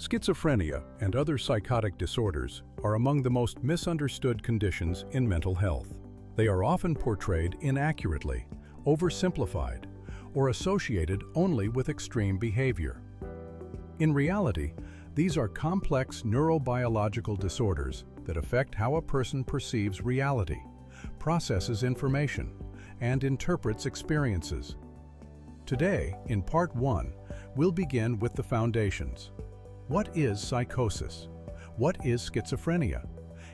Schizophrenia and other psychotic disorders are among the most misunderstood conditions in mental health. They are often portrayed inaccurately, oversimplified, or associated only with extreme behavior. In reality, these are complex neurobiological disorders that affect how a person perceives reality, processes information, and interprets experiences. Today, in Part 1, we'll begin with the foundations. What is psychosis? What is schizophrenia?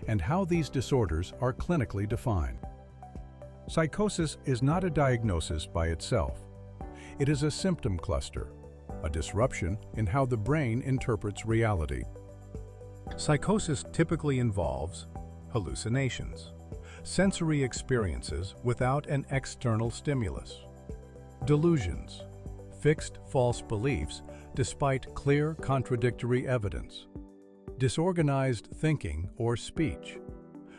And how these disorders are clinically defined. Psychosis is not a diagnosis by itself. It is a symptom cluster, a disruption in how the brain interprets reality. Psychosis typically involves hallucinations, sensory experiences without an external stimulus; delusions, fixed false beliefs despite clear contradictory evidence; disorganized thinking or speech;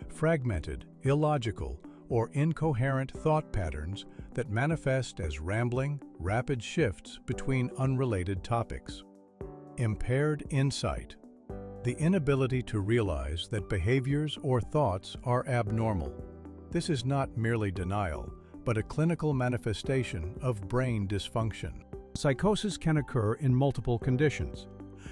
fragmented, illogical, or incoherent thought patterns that manifest as rambling, rapid shifts between unrelated topics; impaired insight, the inability to realize that behaviors or thoughts are abnormal. This is not merely denial, but a clinical manifestation of brain dysfunction. Psychosis can occur in multiple conditions: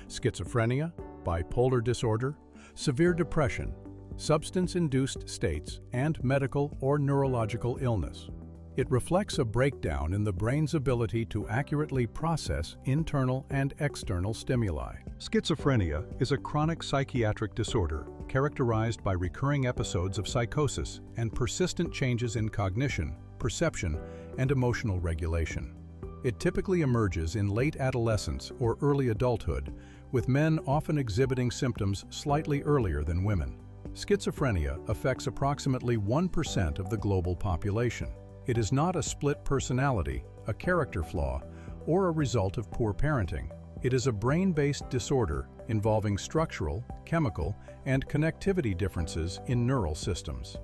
schizophrenia, bipolar disorder, severe depression, substance-induced states, and medical or neurological illness. It reflects a breakdown in the brain's ability to accurately process internal and external stimuli. Schizophrenia is a chronic psychiatric disorder characterized by recurring episodes of psychosis and persistent changes in cognition, perception, and emotional regulation. It typically emerges in late adolescence or early adulthood, with men often exhibiting symptoms slightly earlier than women. Schizophrenia affects approximately 1% of the global population. It is not a split personality, a character flaw, or a result of poor parenting. It is a brain-based disorder involving structural, chemical, and connectivity differences in neural systems.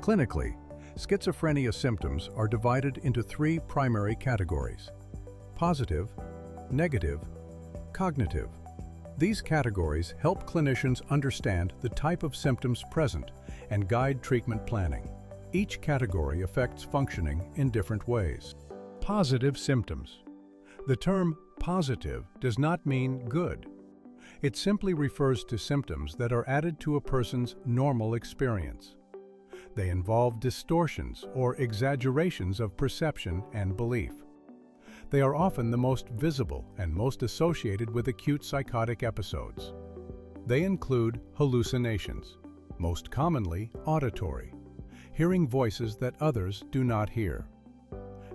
Clinically, schizophrenia symptoms are divided into three primary categories: positive, negative, cognitive. These categories help clinicians understand the type of symptoms present and guide treatment planning. Each category affects functioning in different ways. Positive symptoms. The term positive does not mean good. It simply refers to symptoms that are added to a person's normal experience. They involve distortions or exaggerations of perception and belief. They are often the most visible and most associated with acute psychotic episodes. They include hallucinations, most commonly auditory, hearing voices that others do not hear;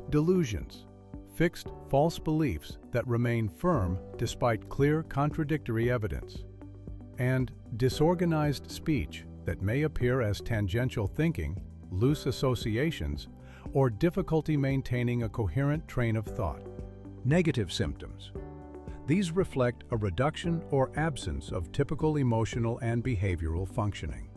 delusions, fixed false beliefs that remain firm despite clear contradictory evidence; and disorganized speech that may appear as tangential thinking, loose associations, or difficulty maintaining a coherent train of thought. Negative symptoms. These reflect a reduction or absence of typical emotional and behavioral functioning.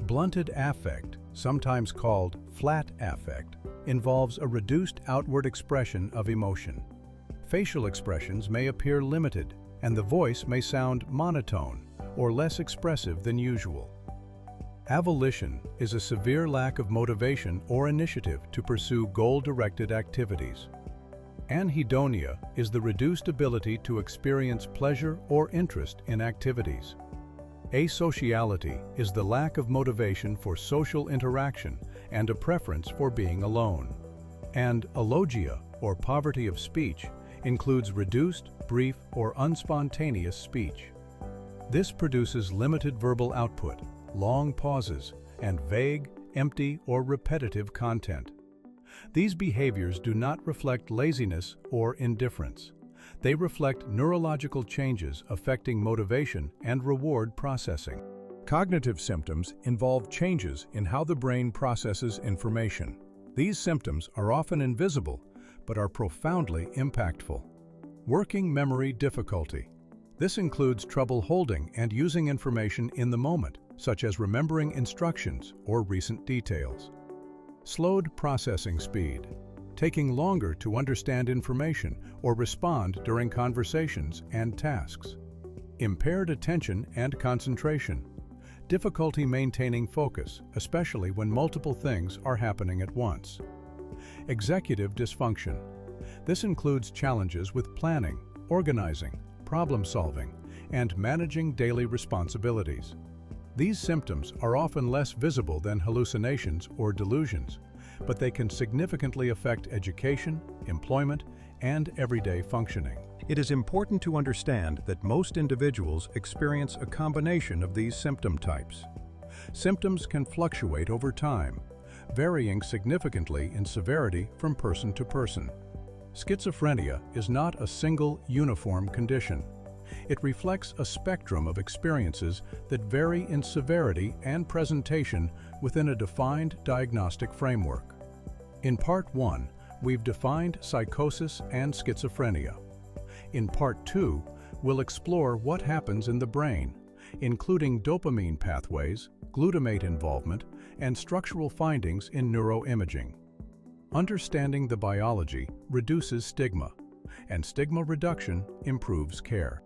Blunted affect, sometimes called flat affect, involves a reduced outward expression of emotion. Facial expressions may appear limited, and the voice may sound monotone or less expressive than usual. Avolition is a severe lack of motivation or initiative to pursue goal-directed activities. Anhedonia is the reduced ability to experience pleasure or interest in activities. Asociality is the lack of motivation for social interaction and a preference for being alone. And alogia, or poverty of speech, includes reduced, brief, or unspontaneous speech. This produces limited verbal output, long pauses, and vague, empty, or repetitive content. These behaviors do not reflect laziness or indifference. They reflect neurological changes affecting motivation and reward processing. Cognitive symptoms involve changes in how the brain processes information. These symptoms are often invisible, but are profoundly impactful. Working memory difficulty. This includes trouble holding and using information in the moment, such as remembering instructions or recent details. Slowed processing speed, taking longer to understand information or respond during conversations and tasks. impaired attention and concentration, difficulty maintaining focus, especially when multiple things are happening at once. Executive dysfunction. This includes challenges with planning, organizing, problem-solving, and managing daily responsibilities. These symptoms are often less visible than hallucinations or delusions, but they can significantly affect education, employment, and everyday functioning. It is important to understand that most individuals experience a combination of these symptom types. Symptoms can fluctuate over time, varying significantly in severity from person to person. Schizophrenia is not a single, uniform condition. It reflects a spectrum of experiences that vary in severity and presentation within a defined diagnostic framework. In Part 1, we've defined psychosis and schizophrenia. In Part 2, we'll explore what happens in the brain, including dopamine pathways, glutamate involvement, and structural findings in neuroimaging. Understanding the biology reduces stigma, and stigma reduction improves care.